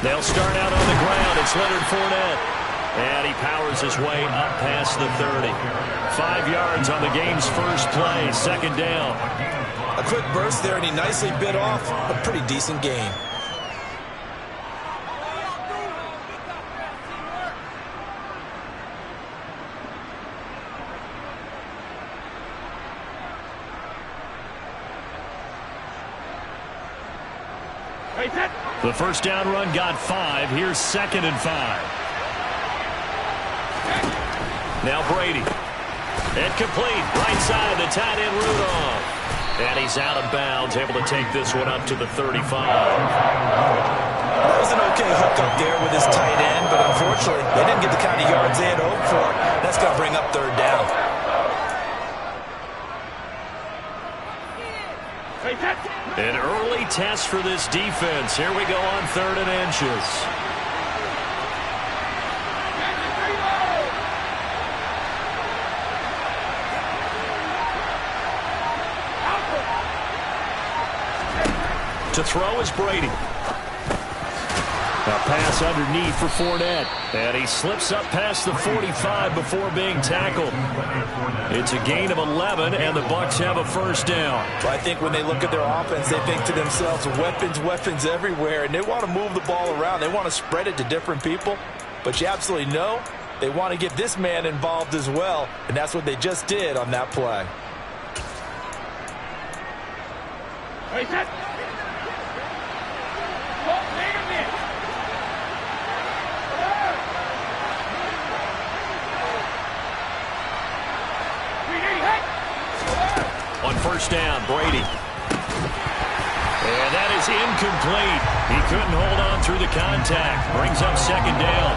They'll start out on the ground. It's Leonard Fournette. And he powers his way up past the 30. 5 yards on the game's first play. Second down. A quick burst there, and he nicely bit off a pretty decent gain. The first down run got 5. Here's 2nd and 5. Now Brady. Incomplete. Right side, the tight end Rudolph. And he's out of bounds, able to take this one up to the 35. That was an okay hook up there with his tight end, but unfortunately, they didn't get the kind of yards they had hoped for. That's going to bring up 3rd down. An early test for this defense. Here we go on 3rd and inches. To throw is Brady. A pass underneath for Fournette. And he slips up past the 45 before being tackled. It's a gain of 11, and the Bucs have a first down. Well, I think when they look at their offense, they think to themselves, weapons everywhere, and they want to move the ball around. They want to spread it to different people. But you absolutely know they want to get this man involved as well, and that's what they just did on that play. On first down, Brady. And that is incomplete. He couldn't hold on through the contact. Brings up 2nd down.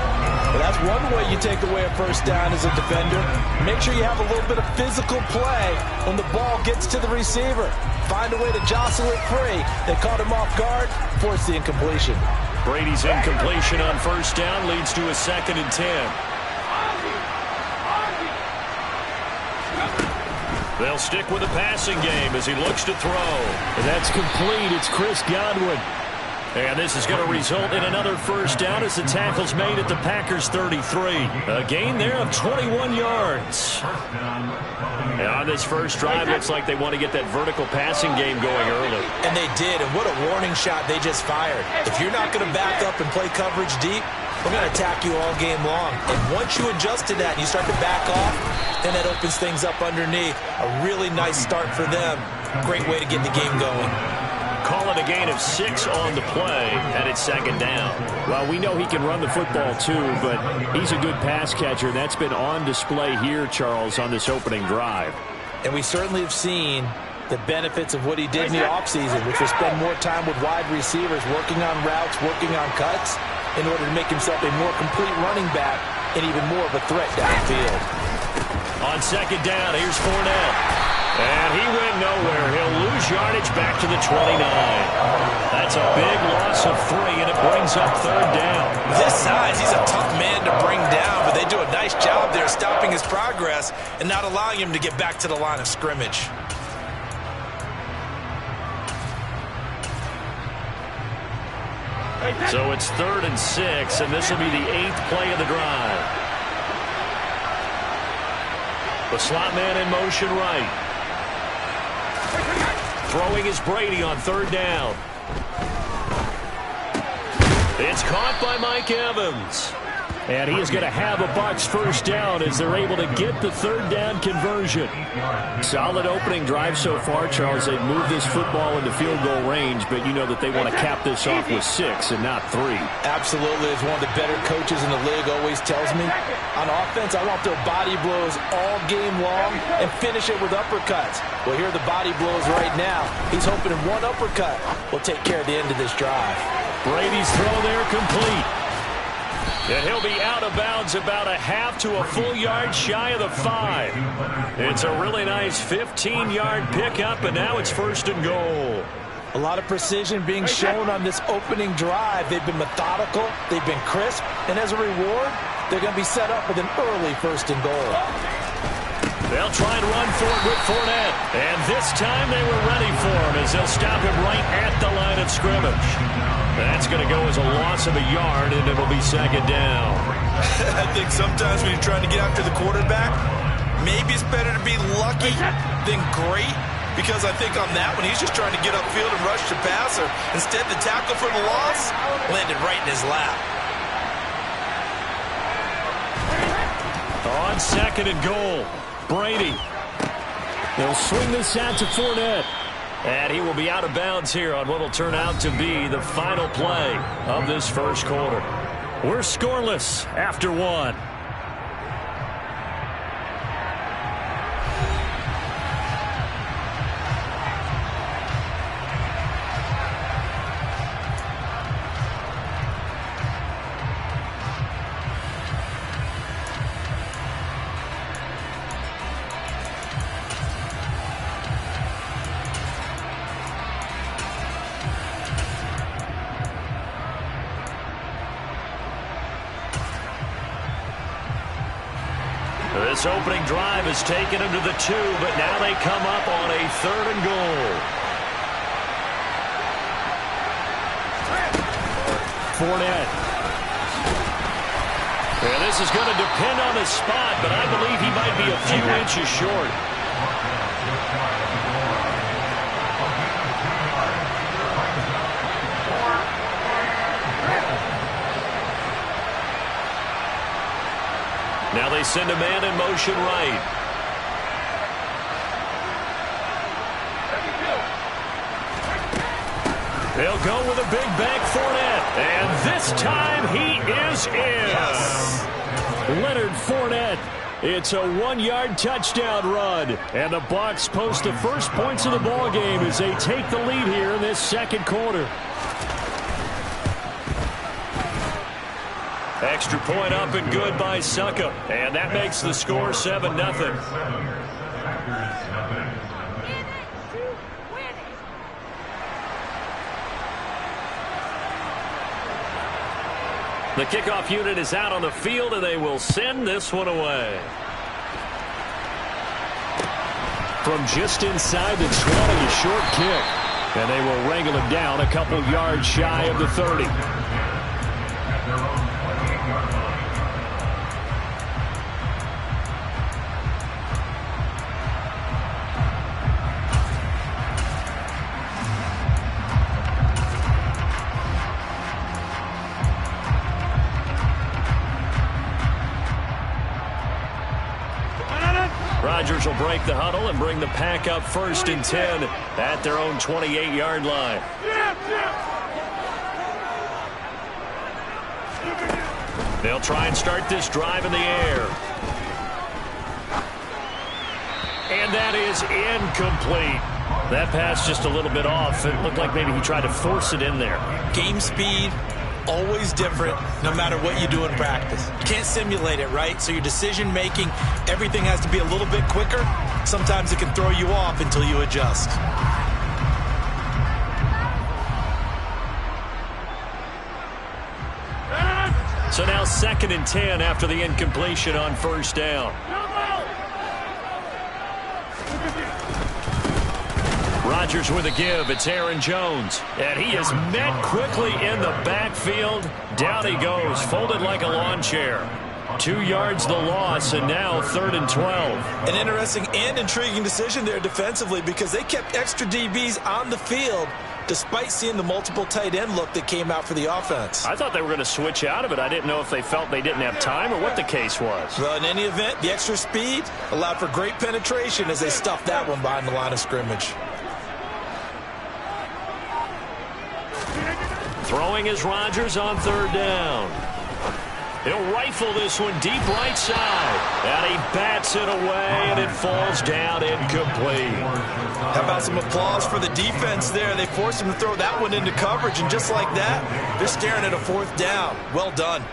Well, that's one way you take away a first down as a defender. Make sure you have a little bit of physical play when the ball gets to the receiver. Find a way to jostle it free. They caught him off guard, forced the incompletion. Brady's incompletion on first down leads to a 2nd and 10. They'll stick with the passing game as he looks to throw. And that's complete. It's Chris Godwin. And this is going to result in another first down as the tackle's made at the Packers' 33. A gain there of 21 yards. And on this first drive, looks like they want to get that vertical passing game going early. And they did, and what a warning shot they just fired. If you're not going to back up and play coverage deep, we're going to attack you all game long. And once you adjust to that and you start to back off, then that opens things up underneath. A really nice start for them. Great way to get the game going. Call it a gain of 6 on the play, and it's 2nd down. Well, we know he can run the football too, but he's a good pass catcher. That's been on display here, Charles, on this opening drive. And we certainly have seen the benefits of what he did in the offseason, which was spend more time with wide receivers, working on routes, working on cuts, in order to make himself a more complete running back and even more of a threat downfield. On 2nd down, here's Fournette. And he went nowhere. He'll lose yardage back to the 29. That's a big loss of 3, and it brings up 3rd down. With his size, he's a tough man to bring down, but they do a nice job there stopping his progress and not allowing him to get back to the line of scrimmage. So it's 3rd and 6, and this will be the 8th play of the drive. The slot man in motion right. Throwing is Brady on 3rd down. It's caught by Mike Evans. And he is going to have a Bucs first down as they're able to get the 3rd down conversion. Solid opening drive so far, Charles. They've moved this football into field goal range, but you know that they want to cap this off with 6 and not 3. Absolutely. As one of the better coaches in the league always tells me, on offense, I want their body blows all game long and finish it with uppercuts. Well, here are the body blows right now. He's hoping one uppercut will take care of the end of this drive. Brady's throw there complete. And he'll be out of bounds about a half to a full yard shy of the 5. It's a really nice 15-yard pickup, and now it's 1st and goal. A lot of precision being shown on this opening drive. They've been methodical, they've been crisp, and as a reward, they're going to be set up with an early 1st and goal. They'll try and run for it with Fournette. And this time they were ready for him as they'll stop him right at the line of scrimmage. That's going to go as a loss of a yard, and it'll be 2nd down. I think sometimes when you're trying to get after the quarterback, maybe it's better to be lucky than great, because I think on that one, he's just trying to get upfield and rush the passer. Instead, the tackle for the loss landed right in his lap. On 2nd and goal, Brady. They'll swing this out to Fournette. And he will be out of bounds here on what will turn out to be the final play of this 1st quarter. We're scoreless after 1. This opening drive has taken him to the 2, but now they come up on a 3rd and goal. Fournette. And this is going to depend on his spot, but I believe he might be a few inches short. Now they send a man in motion right. They'll go with a big bank Fournette. And this time he is in. Yes. Leonard Fournette. It's a 1-yard touchdown run. And the Bucs post the first points of the ball game as they take the lead here in this 2nd quarter. Extra point up and good by Succop. And that makes the score 7-0. The kickoff unit is out on the field, and they will send this one away. From just inside the 20, a short kick. And they will wrangle him down a couple yards shy of the 30. Rodgers will break the huddle and bring the pack up 1st and 10 at their own 28-yard line. They'll try and start this drive in the air. And that is incomplete. That pass just a little bit off. It looked like maybe he tried to force it in there. Game speed, always different no matter what you do in practice. You can't simulate it, right? So your decision making, everything has to be a little bit quicker. Sometimes it can throw you off until you adjust. So now 2nd and 10 after the incompletion on 1st down. Rodgers with a give. It's Aaron Jones. And he is met quickly in the backfield. Down he goes, folded like a lawn chair. 2 yards the loss, and now 3rd and 12. An interesting and intriguing decision there defensively because they kept extra DBs on the field despite seeing the multiple tight end look that came out for the offense. I thought they were going to switch out of it. I didn't know if they felt they didn't have time or what the case was. Well, in any event, the extra speed allowed for great penetration as they stuffed that one behind the line of scrimmage. Throwing is Rodgers on 3rd down. He'll rifle this one deep right side. And he bats it away, and it falls down incomplete. How about some applause for the defense there? They forced him to throw that one into coverage, and just like that, they're staring at a 4th down. Well done.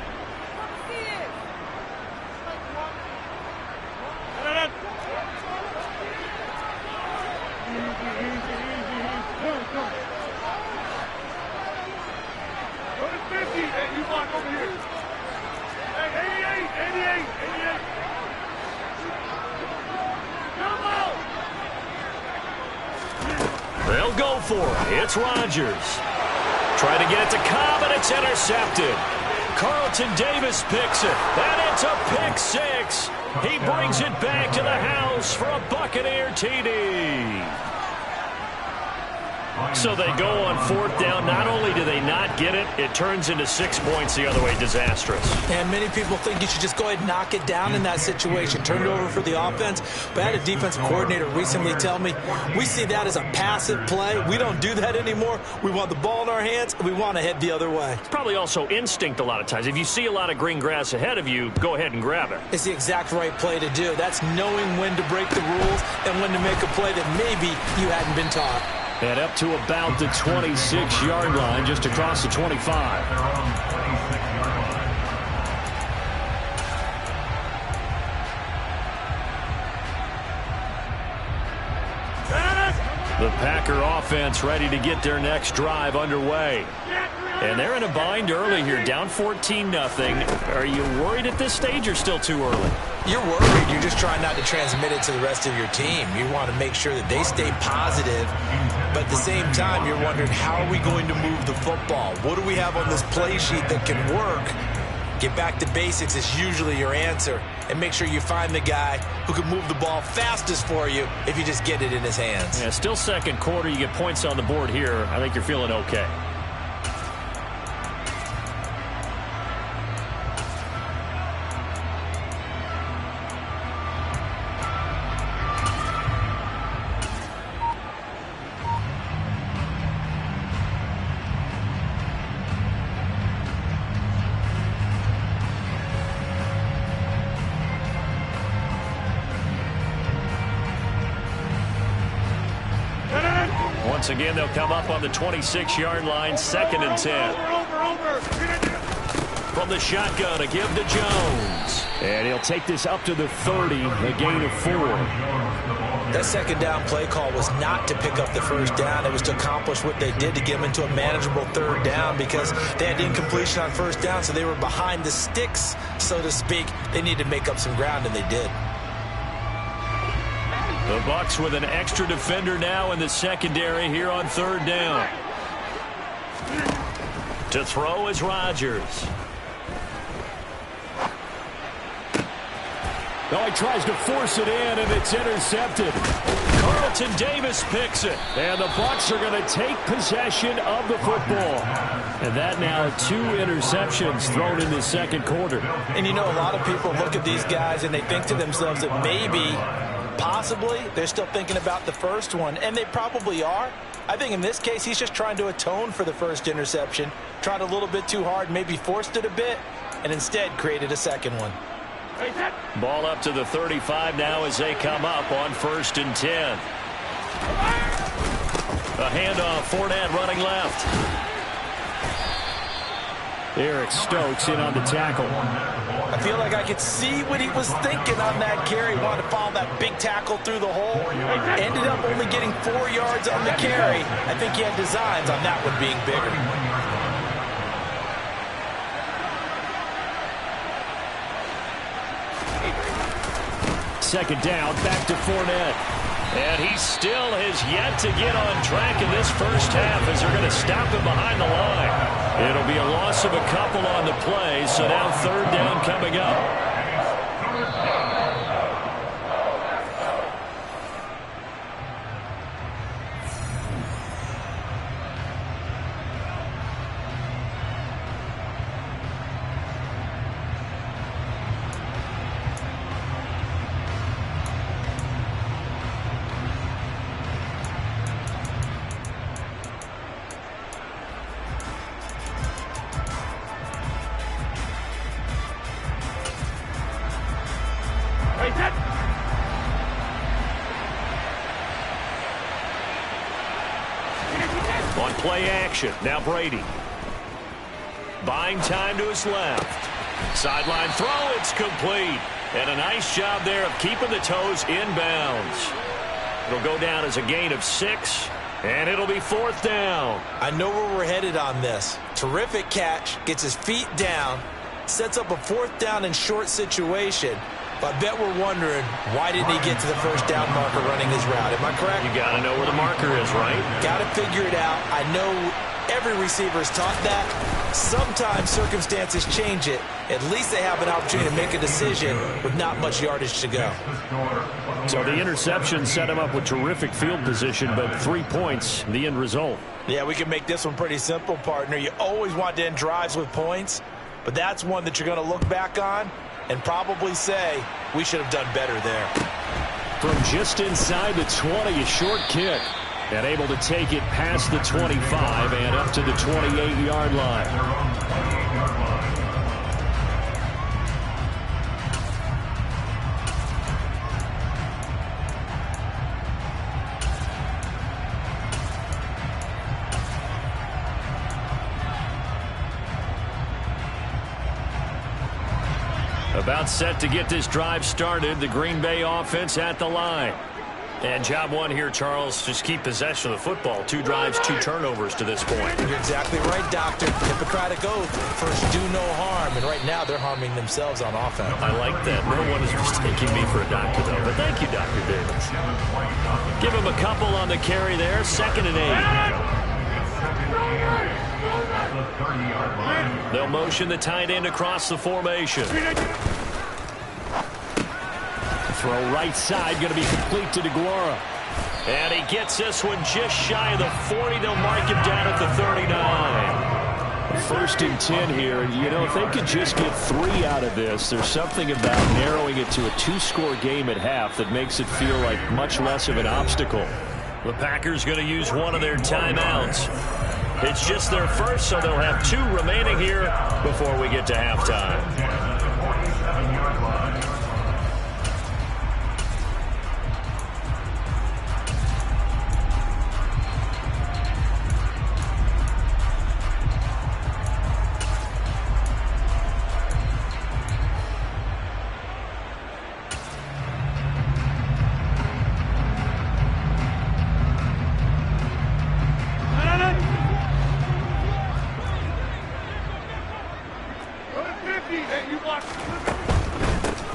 for it. It's Rodgers. Trying to get it to Cobb, and it's intercepted. Carlton Davis picks it, and it's a pick six. He brings it back to the house for a Buccaneer TD. So they go on fourth down. Not only do they not get it, it turns into 6 points the other way. Disastrous. And many people think you should just go ahead and knock it down in that situation. Turn it over for the offense. But I had a defensive coordinator recently tell me, we see that as a passive play. We don't do that anymore. We want the ball in our hands, and we want to head the other way. It's probably also instinct a lot of times. If you see a lot of green grass ahead of you, go ahead and grab it. It's the exact right play to do. That's knowing when to break the rules and when to make a play that maybe you hadn't been taught. And up to about the 26-yard line, just across the 25. The Packer offense ready to get their next drive underway. And they're in a bind early here, down 14-0. Are you worried at this stage or still too early? You're worried. You're just trying not to transmit it to the rest of your team. You want to make sure that they stay positive. But at the same time, you're wondering, how are we going to move the football? What do we have on this play sheet that can work? Get back to basics is usually your answer. And make sure you find the guy who can move the ball fastest for you if you just get it in his hands. Yeah, still second quarter. You get points on the board here. I think you're feeling okay. Once again, they'll come up on the 26-yard line, 2nd and 10. From the shotgun, a give to Jones. And he'll take this up to the 30, a gain of 4. That second down play call was not to pick up the first down. It was to accomplish what they did to get them into a manageable third down because they had incompletion on first down, so they were behind the sticks, so to speak. They needed to make up some ground, and they did. The Bucs with an extra defender now in the secondary here on third down. To throw is Rodgers. Oh, he tries to force it in, and it's intercepted. Carlton Davis picks it. And the Bucs are going to take possession of the football. And that now 2 interceptions thrown in the second quarter. And you know, a lot of people look at these guys and they think to themselves that maybe, possibly, they're still thinking about the first one. And they probably are. I think in this case, he's just trying to atone for the first interception. Tried a little bit too hard, maybe forced it a bit, and instead created a second one. Ball up to the 35 now as they come up on 1st and 10. A handoff, Fournette running left. Eric Stokes in on the tackle. I feel like I could see what he was thinking on that carry. Wanted to follow that big tackle through the hole. Ended up only getting 4 yards on the carry. I think he had designs on that one being bigger. Second down, back to Fournette. And he still has yet to get on track in this first half as they're going to stop him behind the line. It'll be a loss of a couple on the play, so now third down coming up. On play action, now Brady. Buying time to his left. Sideline throw, it's complete. And a nice job there of keeping the toes inbounds. It'll go down as a gain of 6, and it'll be 4th down. I know where we're headed on this. Terrific catch, gets his feet down, sets up a 4th down and short situation. I bet we're wondering, why didn't he get to the first down marker running his route? Am I correct? You got to know where the marker is, right? Got to figure it out. I know every receiver is taught that. Sometimes circumstances change it. At least they have an opportunity to make a decision with not much yardage to go. So the interception set him up with terrific field position, but 3 points, the end result. Yeah, we can make this one pretty simple, partner. You always want to end drives with points, but that's one that you're going to look back on and probably say, we should have done better there. From just inside the 20, a short kick. And able to take it past the 25 and up to the 28-yard line. About set to get this drive started. The Green Bay offense at the line. And job one here, Charles, just keep possession of the football. 2 drives, 2 turnovers to this point. You're exactly right, Doctor. Hippocratic oath. First, do no harm. And right now, they're harming themselves on offense. I like that. No one is mistaking me for a doctor, though. But thank you, Dr. Davis. Give him a couple on the carry there. 2nd and 8. They'll motion the tight end across the formation. Throw right side, going to be complete to DeGuara. And he gets this one just shy of the 40. They'll mark him down at the 39. 1st and 10 here. You know, if they could just get 3 out of this, there's something about narrowing it to a 2-score game at half that makes it feel like much less of an obstacle. The Packers going to use one of their timeouts. It's just their first, so they'll have 2 remaining here before we get to halftime.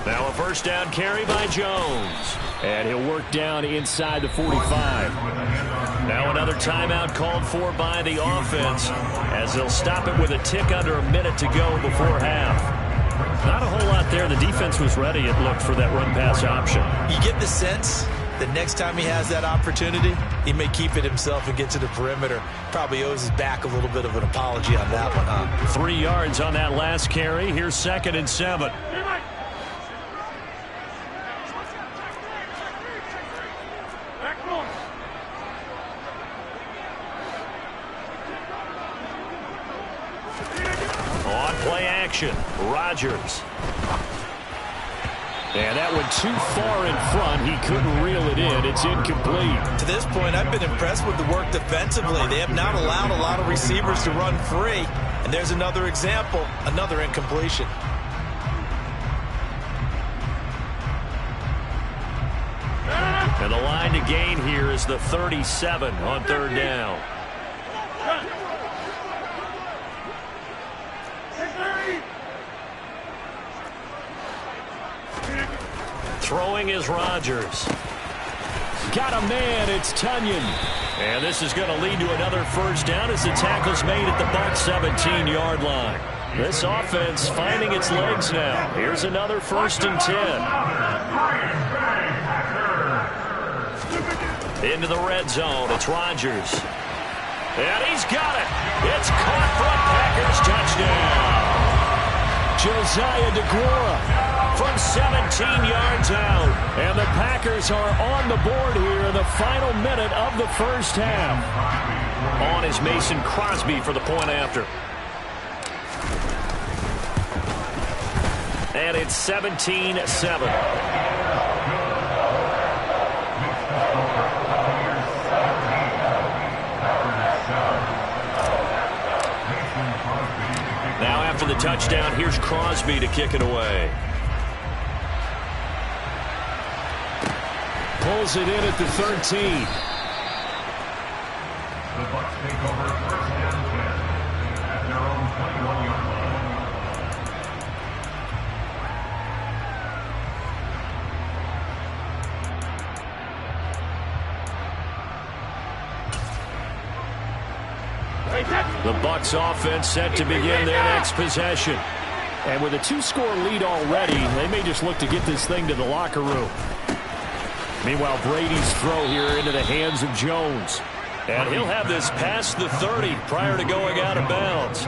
Now a first down carry by Jones. And he'll work down inside the 45. Now another timeout called for by the offense as they'll stop it with a tick under a minute to go before half. Not a whole lot there. The defense was ready, it looked, for that run-pass option. You get the sense that next time he has that opportunity, he may keep it himself and get to the perimeter. Probably owes his back a little bit of an apology on that one, huh? 3 yards on that last carry. Here's 2nd and 7. On play action, Rodgers. And that went too far in front. He couldn't reel it in. It's incomplete. To this point, I've been impressed with the work defensively. They have not allowed a lot of receivers to run free. And there's another example, another incompletion. And the line to gain here is the 37 on 3rd down. Throwing is Rodgers. Got a man, it's Tunyon. And this is going to lead to another first down as the tackle's made at the Bucs 17-yard line. This offense finding its legs now. Here's another 1st and 10. Into the red zone, it's Rodgers. And he's got it. It's caught for a Packers touchdown. Josiah DeGuara from 17 yards out. And the Packers are on the board here in the final minute of the first half. On is Mason Crosby for the point after. And it's 17-7. Now after the touchdown, here's Crosby to kick it away. Pulls it in at the 13. The Bucs take over 1st and 10 at their own 21-yard The Bucs offense set to begin their next possession. And with a 2-score lead already, they may just look to get this thing to the locker room. Meanwhile, Brady's throw here into the hands of Jones. And he'll have this past the 30 prior to going out of bounds.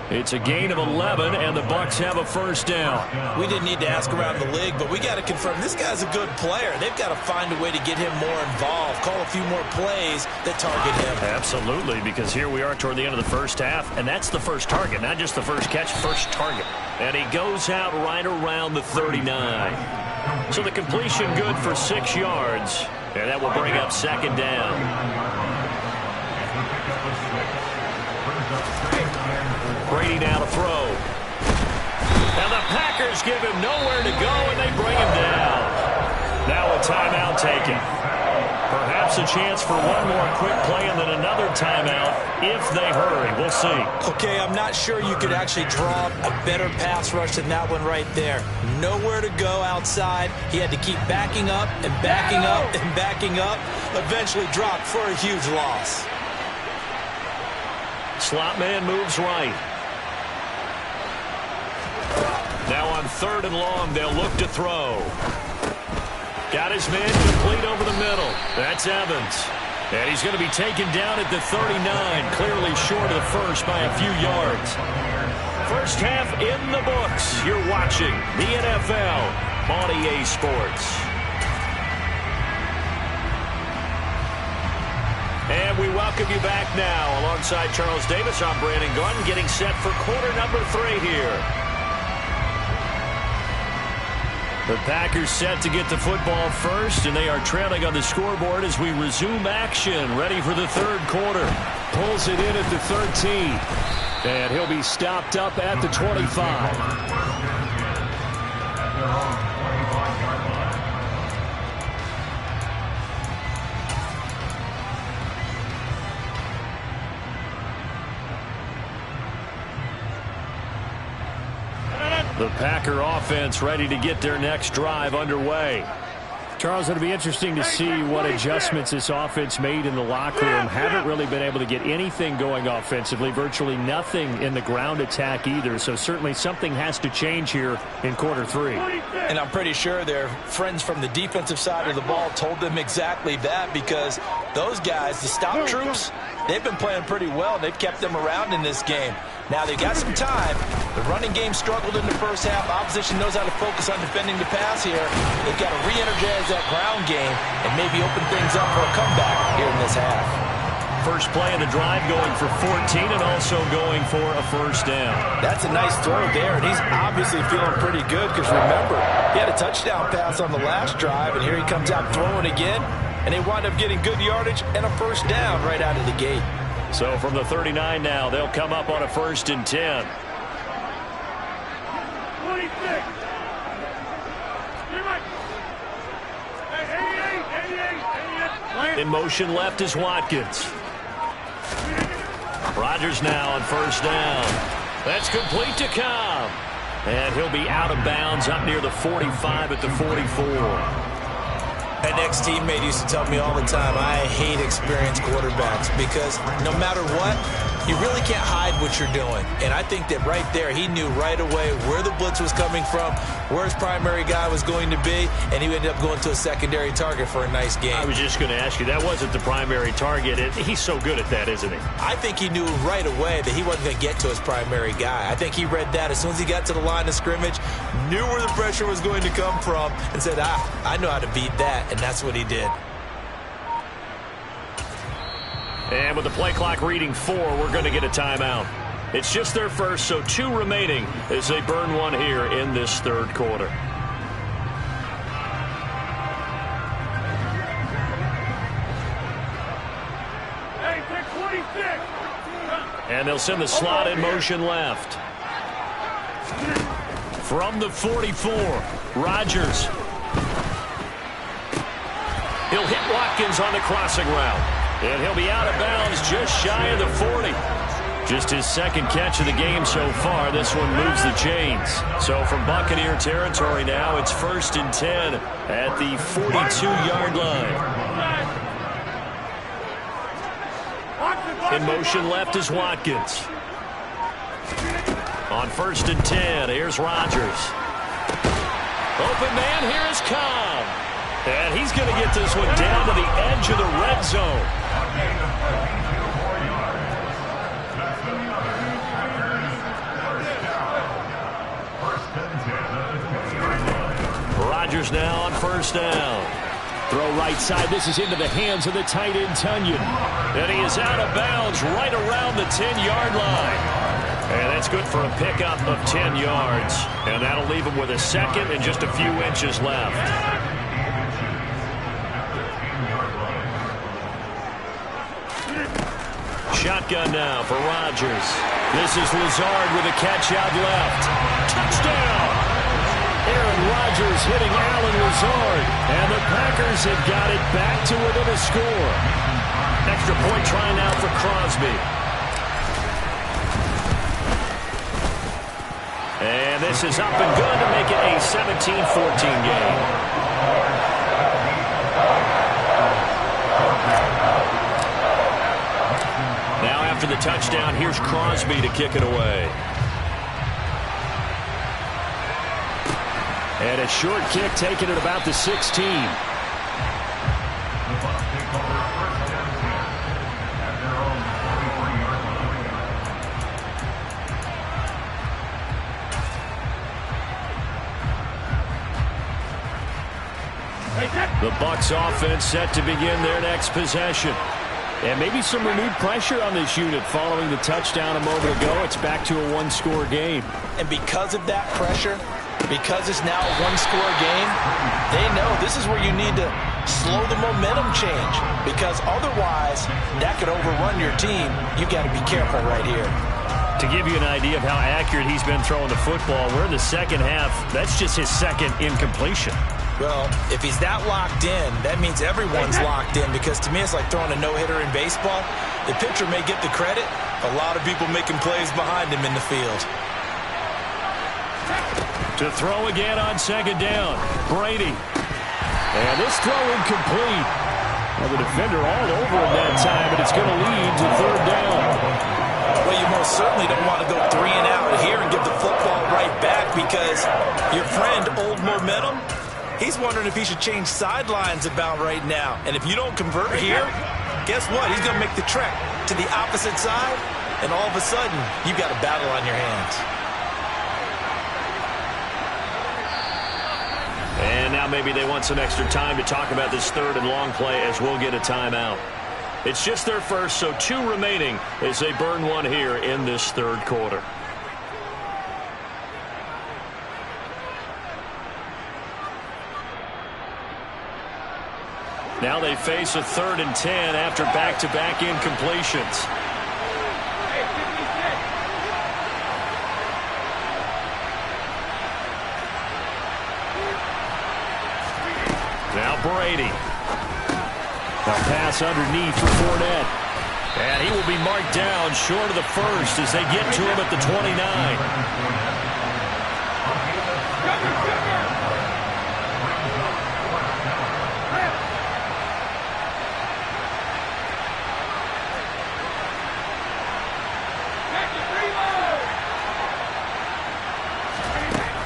It's a gain of 11, and the Bucs have a first down. We didn't need to ask around the league, but we got to confirm this guy's a good player. They've got to find a way to get him more involved, call a few more plays that target him. Absolutely, because here we are toward the end of the first half, and that's the first target, not just the first catch, first target. And he goes out right around the 39. So the completion good for 6 yards, and that will bring up second down. Brady now to throw. And the Packers give him nowhere to go, and they bring him down. Now a timeout taken. Perhaps a chance for one more quick play and then another timeout if they hurry. We'll see. Okay, I'm not sure you could actually draw a better pass rush than that one right there. Nowhere to go outside. He had to keep backing up and backing up and backing up. Eventually dropped for a huge loss. Slot man moves right. Now on 3rd and long, they'll look to throw. Got his man complete over the middle. That's Evans. And he's going to be taken down at the 39, clearly short of the first by a few yards. First half in the books. You're watching the NFL on EA Sports. And we welcome you back now. Alongside Charles Davis, I'm Brandon Gunn, getting set for quarter number 3 here. The Packers set to get the football first, and they are trailing on the scoreboard as we resume action, ready for the 3rd quarter. Pulls it in at the 13. And he'll be stopped up at the 25. The Packer offense ready to get their next drive underway. Charles, it'll be interesting to see what adjustments this offense made in the locker room. Haven't really been able to get anything going offensively, virtually nothing in the ground attack either. So certainly something has to change here in quarter 3. And I'm pretty sure their friends from the defensive side of the ball told them exactly that, because those guys, the stop troops, they've been playing pretty well. They've kept them around in this game. Now they've got some time. The running game struggled in the first half. Opposition knows how to focus on defending the pass here. They've got to re-energize that ground game and maybe open things up for a comeback here in this half. First play of the drive going for 14 and also going for a first down. That's a nice throw there, and he's obviously feeling pretty good because, remember, he had a touchdown pass on the last drive, and here he comes out throwing again, and they wind up getting good yardage and a first down right out of the gate. So from the 39 now, they'll come up on a 1st and 10. In motion left is Watkins. Rodgers now on 1st down. That's complete to Cobb. And he'll be out of bounds up near the 45 at the 44. An ex-teammate used to tell me all the time, I hate experienced quarterbacks because no matter what, you really can't hide what you're doing. And I think that right there, he knew right away where the blitz was coming from, where his primary guy was going to be, and he ended up going to a secondary target for a nice game. I was just going to ask you, that wasn't the primary target. He's so good at that, isn't he? I think he knew right away that he wasn't going to get to his primary guy. I think he read that as soon as he got to the line of scrimmage, knew where the pressure was going to come from, and said, I know how to beat that, and that's what he did. And with the play clock reading 4, we're going to get a timeout. It's just their first, so 2 remaining as they burn one here in this 3rd quarter. And they'll send the slot in motion left. From the 44, Rodgers. He'll hit Watkins on the crossing route. And he'll be out of bounds just shy of the 40. Just his 2nd catch of the game so far. This one moves the chains. So from Buccaneer territory now, it's 1st and 10 at the 42-yard line. In motion left is Watkins. On 1st and 10, here's Rodgers. Open man, here is Cobb. And he's going to get this one down to the edge of the red zone. Rodgers now on 1st down. Throw right side. This is into the hands of the tight end, Tonyan. And he is out of bounds right around the 10-yard line. And that's good for a pickup of 10 yards. And that'll leave him with a second and just a few inches left. Shotgun now for Rodgers. This is Lazard with a catch out left. Touchdown! Aaron Rodgers hitting Allen Lazard. And the Packers have got it back to within a score. Extra point try now for Crosby. And this is up and good to make it a 17-14 game. Now after the touchdown, here's Crosby to kick it away. And a short kick taken at about the 16. The Bucs offense set to begin their next possession. And maybe some renewed pressure on this unit following the touchdown a moment ago. It's back to a one-score game. And because of that pressure, because it's now a one-score game, they know this is where you need to slow the momentum change, because otherwise that could overrun your team. You've got to be careful right here. To give you an idea of how accurate he's been throwing the football, we're in the second half. That's just his second incompletion. Well, if he's that locked in, that means everyone's locked in, because to me it's like throwing a no-hitter in baseball. The pitcher may get the credit, a lot of people making plays behind him in the field. To throw again on 2nd down, Brady. And this throw incomplete. Well, the defender all over him that time, but it's going to lead to 3rd down. Well, you most certainly don't want to go 3 and out here and give the football right back, because your friend, Old Momentum, he's wondering if he should change sidelines about right now. And if you don't convert here, guess what? He's going to make the trek to the opposite side, and all of a sudden, you've got a battle on your hands. And now maybe they want some extra time to talk about this 3rd and long play, as we'll get a timeout. It's just their first, so 2 remaining as they burn one here in this 3rd quarter. Now they face a 3rd and 10 after back-to-back incompletions. Now Brady. A pass underneath for Fournette. And he will be marked down short of the first as they get to him at the 29.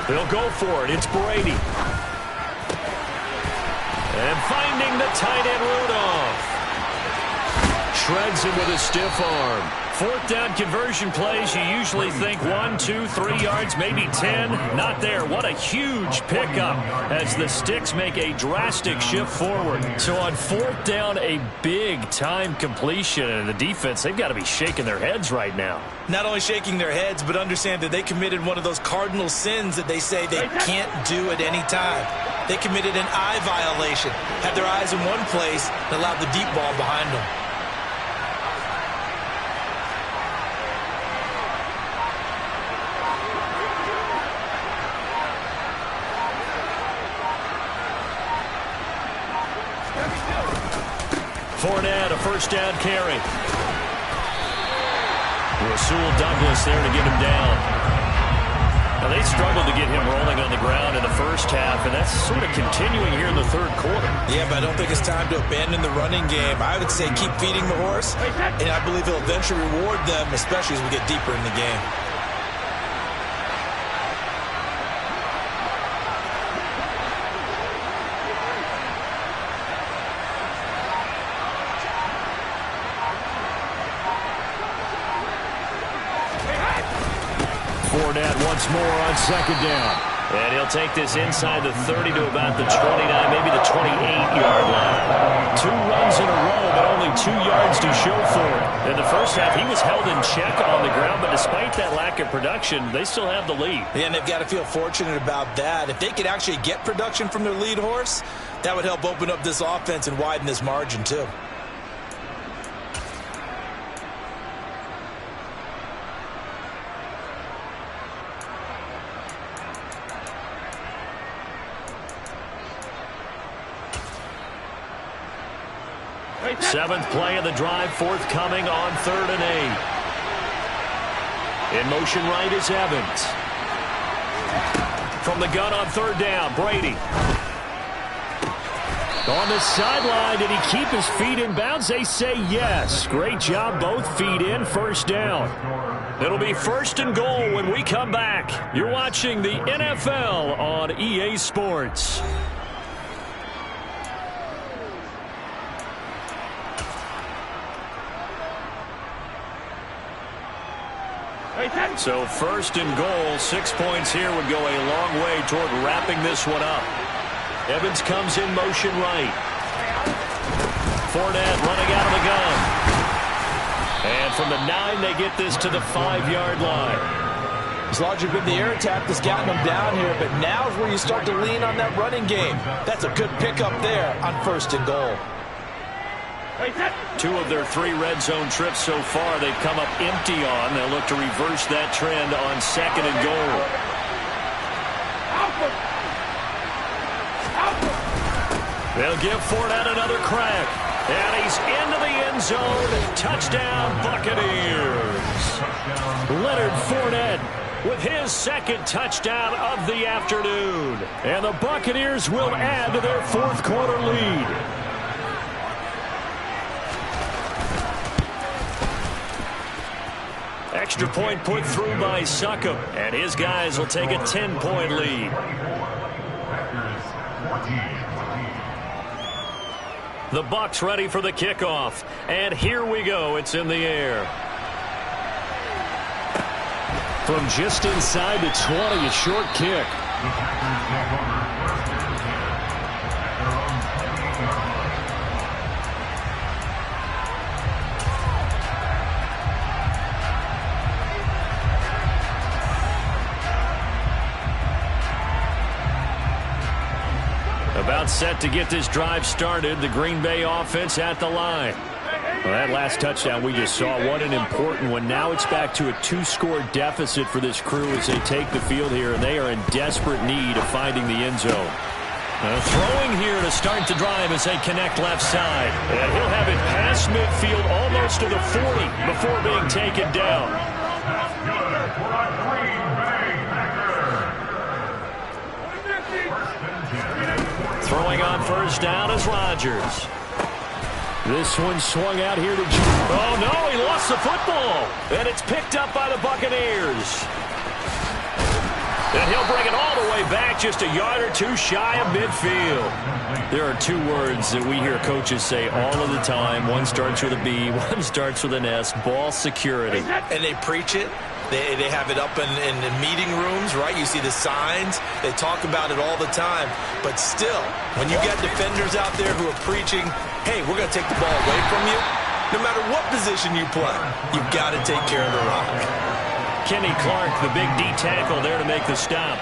They'll go for it. It's Brady. And finding the tight end, Rudolph. Shreds him with a stiff arm. 4th down conversion plays, you usually think 1, 2, 3 yards, maybe 10. Not there. What a huge pickup as the Sticks make a drastic shift forward. So on 4th down, a big-time completion. And the defense, they've got to be shaking their heads right now. Not only shaking their heads, but understand that they committed one of those cardinal sins that they say they can't do at any time. They committed an eye violation, had their eyes in one place, and allowed the deep ball behind them. Fournette, a 1st down carry. Rasul Douglas there to get him down. Now, they struggled to get him rolling on the ground in the 1st first half, and that's sort of continuing here in the third quarter. Yeah, but I don't think it's time to abandon the running game. I would say keep feeding the horse, and I believe he'll eventually reward them, especially as we get deeper in the game. Fournette once more on second down. And he'll take this inside the 30 to about the 29, maybe the 28-yard line. 2 runs in a row, but only 2 yards to show for it. In the first half, he was held in check on the ground, but despite that lack of production, they still have the lead. Yeah, and they've got to feel fortunate about that. If they could actually get production from their lead horse, that would help open up this offense and widen this margin too. Seventh play of the drive, forthcoming on 3rd and 8. In motion right is Evans. From the gun on 3rd down, Brady. On the sideline, did he keep his feet in bounds? They say yes. Great job, both feet in, first down. It'll be 1st and goal when we come back. You're watching the NFL on EA Sports. So 1st and goal, 6 points here would go a long way toward wrapping this one up. Evans comes in motion right. Fournette running out of the gun. And from the 9, they get this to the 5-yard line. As long as you've been the air attack that's gotten them down here, but now is where you start to lean on that running game. That's a good pickup there on 1st and goal. 2 of their 3 red zone trips so far they've come up empty on. They'll look to reverse that trend on 2nd and goal. They'll give Fournette another crack. And he's into the end zone. Touchdown, Buccaneers. Leonard Fournette with his 2nd touchdown of the afternoon. And the Buccaneers will add to their 4th quarter lead. Extra point put through by Succop, and his guys will take a 10-point lead. The Bucs ready for the kickoff, and here we go. It's in the air. From just inside the 20, a short kick. About set to get this drive started. The Green Bay offense at the line. Well, that last touchdown we just saw, what an important one. Now it's back to a 2-score deficit for this crew as they take the field here, and they are in desperate need of finding the end zone. Throwing here to start the drive as they connect left side. And he'll have it past midfield almost to the 40 before being taken down. Throwing on 1st down is Rodgers. This one swung out here to... Oh, no, he lost the football. And it's picked up by the Buccaneers. And he'll bring it all the way back, just a yard or 2 shy of midfield. There are 2 words that we hear coaches say all of the time. One starts with a B, one starts with an S, ball security. And they preach it. They have it up in meeting rooms, right? You see the signs. They talk about it all the time. But still, when you got defenders out there who are preaching, hey, we're going to take the ball away from you, no matter what position you play, you've got to take care of the rock. Kenny Clark, the big D tackle there to make the stop.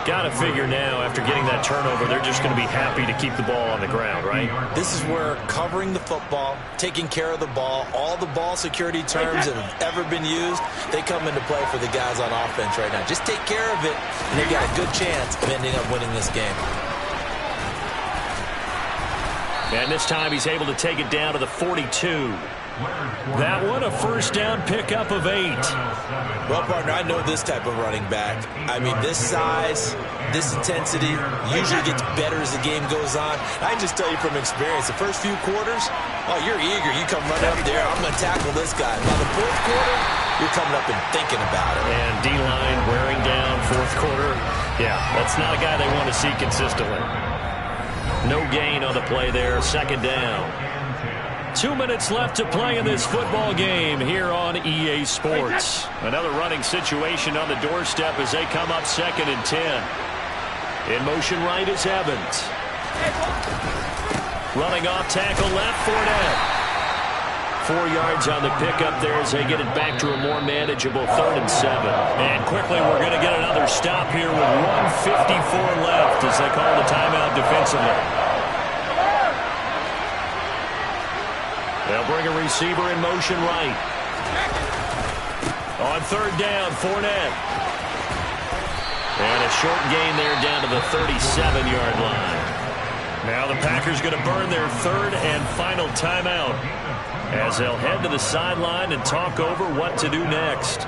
Got to figure now, after getting that turnover, they're just going to be happy to keep the ball on the ground, right? This is where covering the football, taking care of the ball, all the ball security terms that have ever been used, they come into play for the guys on offense right now. Just take care of it, and they've got a good chance of ending up winning this game. And this time he's able to take it down to the 42. That one, a first down pickup of 8. Well, partner, I know this type of running back. I mean, this size, this intensity usually gets better as the game goes on. I can just tell you from experience, the first few quarters, oh, you're eager. You come running up there, I'm going to tackle this guy. By the fourth quarter, you're coming up and thinking about it. And D-line wearing down fourth quarter. Yeah, that's not a guy they want to see consistently. No gain on the play there, second down. 2 minutes left to play in this football game here on EA Sports. Another running situation on the doorstep as they come up 2nd and 10. In motion right is Evans. Running off tackle left, Fournette. 4 yards on the pickup there as they get it back to a more manageable 3rd and 7. And quickly we're going to get another stop here with 1:54 left as they call the timeout defensively. They'll bring a receiver in motion right. On 3rd down, Fournette. And a short gain there down to the 37-yard line. Now the Packers going to burn their 3rd and final timeout as they'll head to the sideline and talk over what to do next.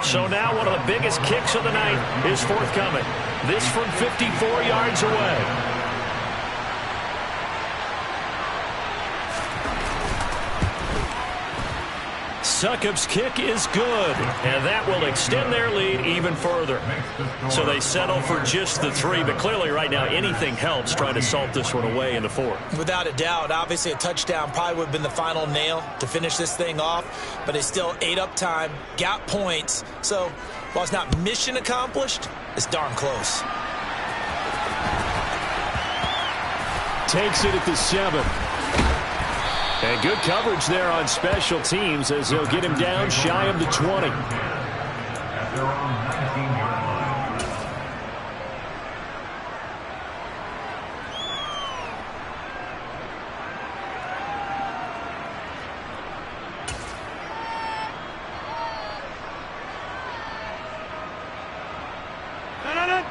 So now one of the biggest kicks of the night is forthcoming. This from 54 yards away. Succop's kick is good, and that will extend their lead even further. So they settle for just the 3, but clearly right now anything helps trying to salt this one away in the 4th. Without a doubt, obviously a touchdown probably would have been the final nail to finish this thing off, but they still ate up time, got points. So while it's not mission accomplished, it's darn close. Takes it at the 7. And good coverage there on special teams as they'll get him down shy of the 20. At their own 19-yard line.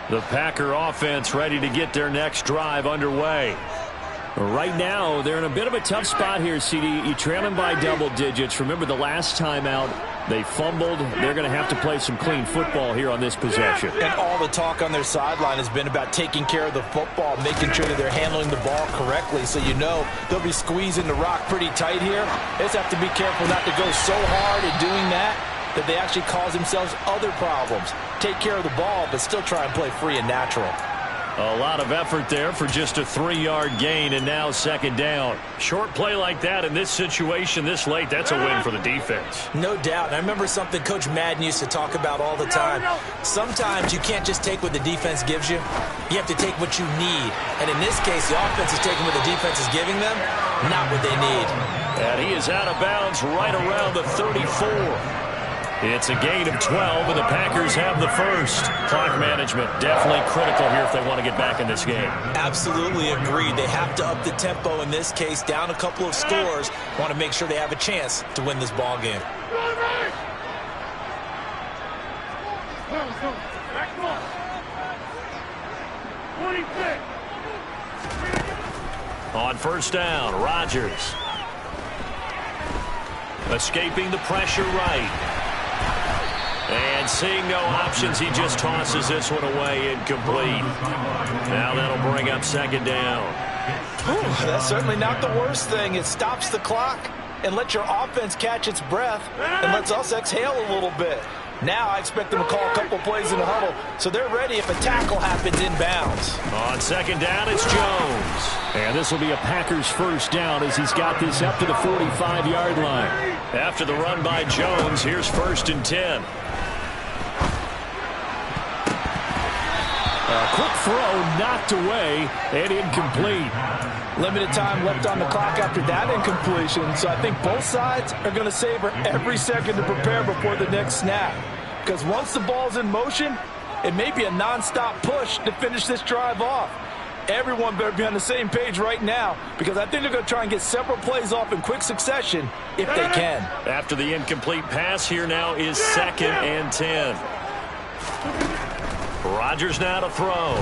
The Packer offense ready to get their next drive underway. Right now, they're in a bit of a tough spot here, CD. You trail them by double digits. Remember the last time out, they fumbled. They're going to have to play some clean football here on this possession. And all the talk on their sideline has been about taking care of the football, making sure that they're handling the ball correctly. So you know they'll be squeezing the rock pretty tight here. They just have to be careful not to go so hard in doing that they actually cause themselves other problems. Take care of the ball, but still try and play free and natural. A lot of effort there for just a 3-yard gain, and now 2nd down. Short play like that in this situation this late, that's a win for the defense. No doubt. And I remember something Coach Madden used to talk about all the time. Sometimes you can't just take what the defense gives you. You have to take what you need. And in this case, the offense is taking what the defense is giving them, not what they need. And he is out of bounds right around the 34. It's a gain of 12, and the Packers have the first. Clock management definitely critical here if they want to get back in this game. Absolutely agreed. They have to up the tempo in this case, down a couple of scores. Want to make sure they have a chance to win this ball game. On 1st down, Rodgers. Escaping the pressure right. And seeing no options, he just tosses this one away incomplete. Now that'll bring up 2nd down. That's certainly not the worst thing. It stops the clock and lets your offense catch its breath and lets us exhale a little bit. Now I expect them to call a couple plays in the huddle, so they're ready if a tackle happens inbounds. On 2nd down, it's Jones. And this will be a Packers 1st down as he's got this up to the 45-yard line. After the run by Jones, here's 1st and 10. A quick throw knocked away and incomplete. Limited time left on the clock after that incompletion, so I think both sides are going to savor every second to prepare before the next snap. Because once the ball's in motion, it may be a nonstop push to finish this drive off. Everyone better be on the same page right now, because I think they're going to try and get several plays off in quick succession if they can. After the incomplete pass, here now is 2nd and 10. Rodgers now to throw.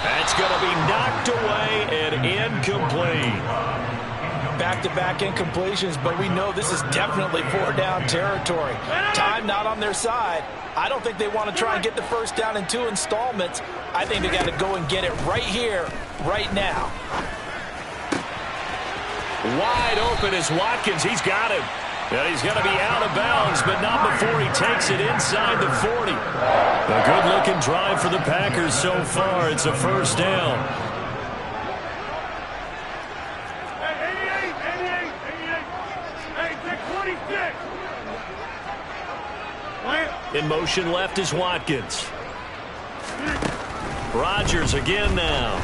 That's going to be knocked away and incomplete. Back-to-back incompletions, but we know this is definitely 4-down territory. Time not on their side. I don't think they want to try and get the first down in 2 installments. I think they got to go and get it right here, right now. Wide open is Watkins. He's got him. And he's going to be out of bounds, but not before he takes it inside the 40. A good-looking drive for the Packers so far. It's a first down. In motion left is Watkins. Rodgers again now.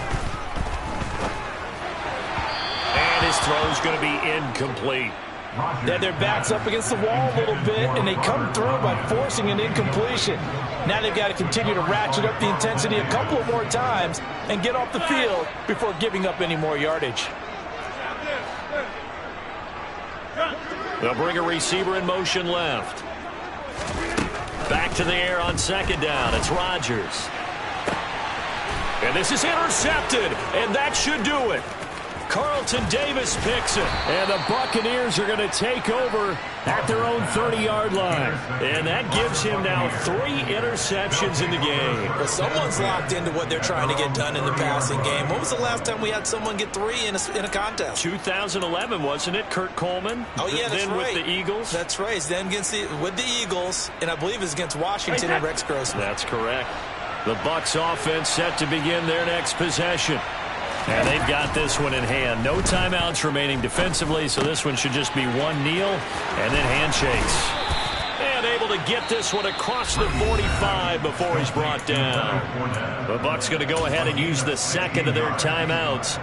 And his throw's going to be incomplete. Then their back's up against the wall a little bit, and they come through by forcing an incompletion. Now they've got to continue to ratchet up the intensity a couple of more times and get off the field before giving up any more yardage. They'll bring a receiver in motion left. Back to the air on second down. It's Rodgers. And this is intercepted, and that should do it. Carlton Davis picks it, and the Buccaneers are going to take over at their own 30-yard line. And that gives him now 3 interceptions in the game. Well, someone's locked into what they're trying to get done in the passing game. When was the last time we had someone get 3 in a contest? 2011, wasn't it? Kurt Coleman? Oh, yeah, that's then right. With the Eagles? That's right. Then with the Eagles, and I believe it's against Washington and Rex Grossman. That's correct. The Bucs offense set to begin their next possession. And they've got this one in hand. No timeouts remaining defensively, so this one should just be one kneel and then handshakes. And able to get this one across the 45 before he's brought down. The Bucs going to go ahead and use the second of their timeouts.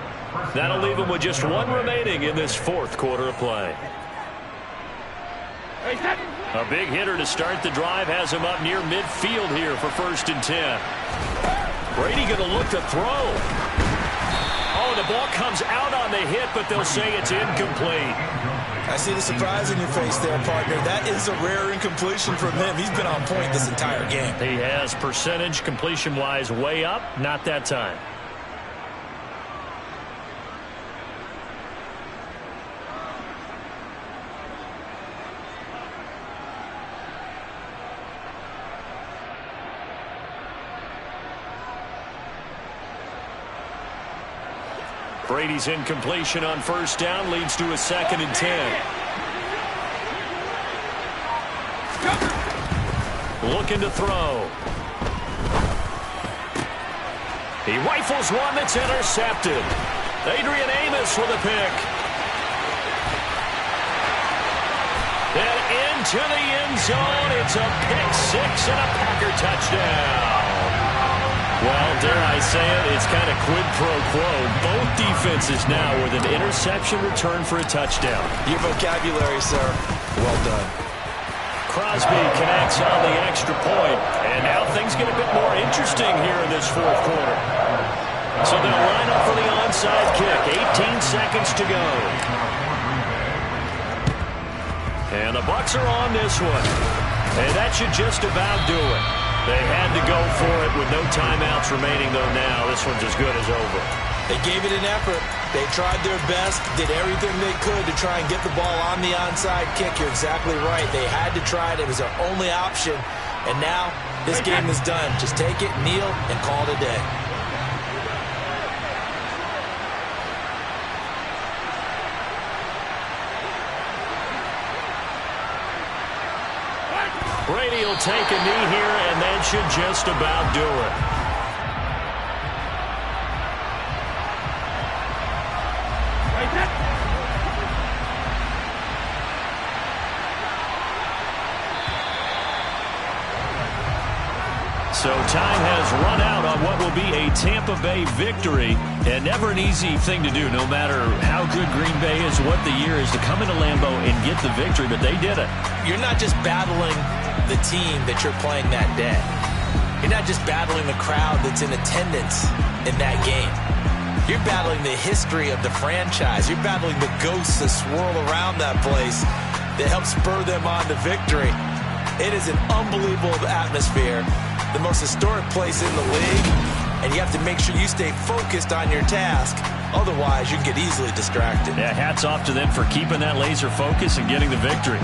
That'll leave them with just one remaining in this fourth quarter of play. A big hitter to start the drive has him up near midfield here for 1st and 10. Brady going to look to throw. Oh, the ball comes out on the hit, but they'll say it's incomplete. I see the surprise in your face there, partner. That is a rare incompletion from him. He's been on point this entire game. He has percentage completion-wise way up, not that time. Brady's incompletion on 1st down leads to a 2nd and 10. Looking to throw. He rifles one that's intercepted. Adrian Amos with a pick. And into the end zone. It's a pick 6 and a Packer touchdown. Well, dare I say it, it's kind of quid pro quo. Both defenses now with an interception return for a touchdown. Your vocabulary, sir. Well done. Crosby connects on the extra point, and now things get a bit more interesting here in this fourth quarter. So they'll line up for the onside kick. 18 seconds to go. And the Bucs are on this one. And that should just about do it. They had to go for it with no timeouts remaining, though now this one's as good as over. They gave it an effort. They tried their best, did everything they could to try and get the ball on the onside kick. You're exactly right. They had to try it. It was their only option. And now this game is done. Just take it, kneel, and call it a day. Brady will take a knee here, and that should just about do it. So time has run out on what will be a Tampa Bay victory, and never an easy thing to do, no matter how good Green Bay is, what the year is, to come into Lambeau and get the victory, but they did it. You're not just battling the team that you're playing that day. You're not just battling the crowd that's in attendance in that game. You're battling the history of the franchise. You're battling the ghosts that swirl around that place that help spur them on to victory. It is an unbelievable atmosphere. The most historic place in the league. and you have to make sure you stay focused on your task. Otherwise, you can get easily distracted. Yeah, hats off to them for keeping that laser focus and getting the victory.